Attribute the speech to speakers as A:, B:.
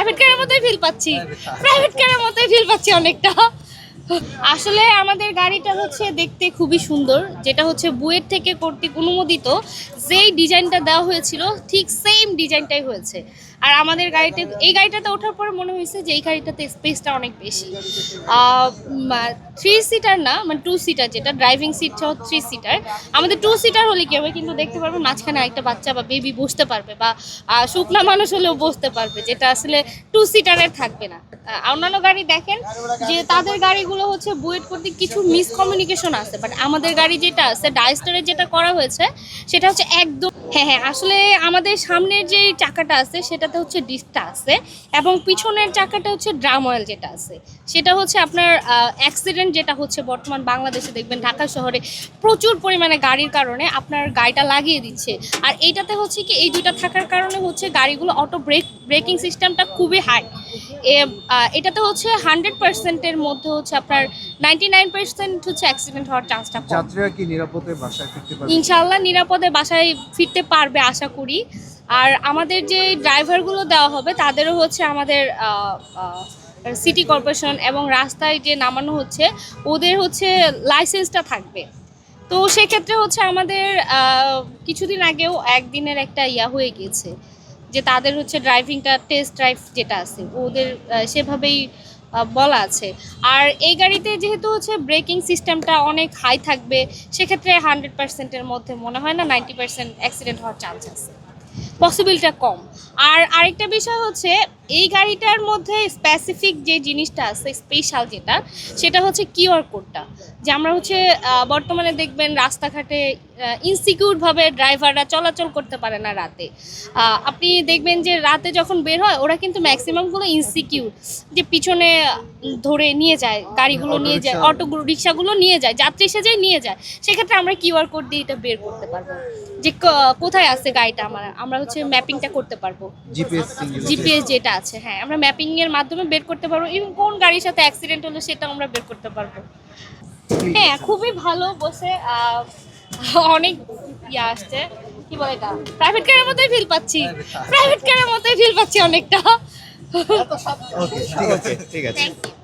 A: Private কারের মতোই feel পাচ্ছি, প্রাইভেট কারের মতোই ফিল পাচ্ছি অনেকটা। আসলে আমাদের গাড়িটা হচ্ছে দেখতে খুবই সুন্দর, যেটা হচ্ছে বুয়েট থেকে কর্তৃক অনুমোদিত। যেই ডিজাইনটা দেওয়া হয়েছিল ঠিক সেম ডিজাইনটাই হয়েছে। আর আমাদের গাড়িতে, এই গাড়িটাতে ওঠার পরে মনে হয়েছে যে এই গাড়িটাতে স্পেসটা অনেক বেশি। 3 সিটার না, মানে 2 সিটার, যেটা ড্রাইভিং সিট সহ 3 সিটার। আমাদের 2 সিটার হলে কি হবে, কিন্তু দেখতে পারবে মাঝখানে একটা বাচ্চা বা বেবি বসতে পারবে, বা শুকনা মানুষ হলেও বসতে পারবে, যেটা আসলে 2 সিটারের থাকবে না। অন্যান্য গাড়ি দেখেন যে তাদের গাড়িগুলো হচ্ছে বুয়েট করতে কিছু মিসকমিউনিকেশন আছে, বাট আমাদের গাড়ি যেটা আছে ডাইস্টারের যেটা করা হয়েছে সেটা হচ্ছে একদম। হ্যাঁ, আসলে আমাদের সামনের যে চাকাটা আছে সেটাতে হচ্ছে ডিস্কটা আছে, এবং পিছনের চাকাটা হচ্ছে ড্রাম অয়েল যেটা আছে সেটা হচ্ছে আপনার অ্যাক্সিডেন্ট যেটা হচ্ছে বর্তমান বাংলাদেশে দেখবেন ঢাকা শহরে প্রচুর পরিমাণে গাড়ির কারণে আপনার গাড়িটা লাগিয়ে দিচ্ছে। আর এইটাতে হচ্ছে কি, এই দুইটা থাকার কারণে হচ্ছে গাড়িগুলো অটো ব্রেকিং সিস্টেমটা খুবই হাই। এটাতে হচ্ছে 100%-এর মধ্যে হচ্ছে আপনার 99% হচ্ছে অ্যাক্সিডেন্ট হওয়ার চান্সটা কম।
B: যাত্রীরা কি নিরাপদে বাসায় ফিরতে পারবে?
A: ইনশাআল্লাহ নিরাপদে বাসায় ফিরতে পারবে আশা করি। আর আমাদের যে ড্রাইভারগুলো দেওয়া হবে তাদেরও হচ্ছে আমাদের সিটি কর্পোরেশন এবং রাস্তায় যে নামানো হচ্ছে ওদের হচ্ছে লাইসেন্সটা থাকবে। তো সেক্ষেত্রে হচ্ছে আমাদের কিছুদিন আগেও একদিনের একটা হয়ে গিয়েছে যে তাদের হচ্ছে ড্রাইভিংটা টেস্ট ড্রাইভ যেটা আছে ওদের সেভাবেই বলা আছে। আর এই গাড়িতে যেহেতু হচ্ছে ব্রেকিং সিস্টেমটা অনেক হাই থাকবে, সেক্ষেত্রে 100%-এর মধ্যে মনে হয় না 90% অ্যাক্সিডেন্ট হওয়ার চান্স আছে, পসিবিলিটা কম। আর আরেকটা বিষয় হচ্ছে এই গাড়িটার মধ্যে স্পেসিফিক যে জিনিসটা আছে স্পেশাল যেটা, সেটা হচ্ছে কিউআর কোডটা। যে আমরা হচ্ছে বর্তমানে দেখবেন রাস্তাঘাটে ইনসিকিউরভাবে ড্রাইভাররা চলাচল করতে পারে না রাতে। আপনি দেখবেন যে রাতে যখন বের হয় ওরা কিন্তু ম্যাক্সিমামগুলো ইনসিকিউর, যে পিছনে ধরে নিয়ে যায় গাড়িগুলো, নিয়ে যায় অটোগুলো, রিক্সাগুলো নিয়ে যায়, যাত্রী সেজেই নিয়ে যায়। সেক্ষেত্রে আমরা কিউআর কোড দিয়ে এটা বের করতে পারবো যে কোথায় আছে গাড়িটা, আমরা হচ্ছে ম্যাপিংটা করতে পারবো। জিপিএস যেটা আছে, হ্যাঁ, আমরা ম্যাপিং এর মাধ্যমে বের করতে পারবো, এবং কোন গাড়ির সাথে অ্যাক্সিডেন্ট হলো সেটা আমরা বের করতে পারবো। হ্যাঁ, খুবই ভালো বসে, অনেক আসছে, কি বলে এটা, প্রাইভেট কারের মতোই ফিল পাচ্ছি, প্রাইভেট কারের মতোই ফিল পাচ্ছি অনেকটা।
B: ওকে, ঠিক আছে, ঠিক আছে।
A: Thank you.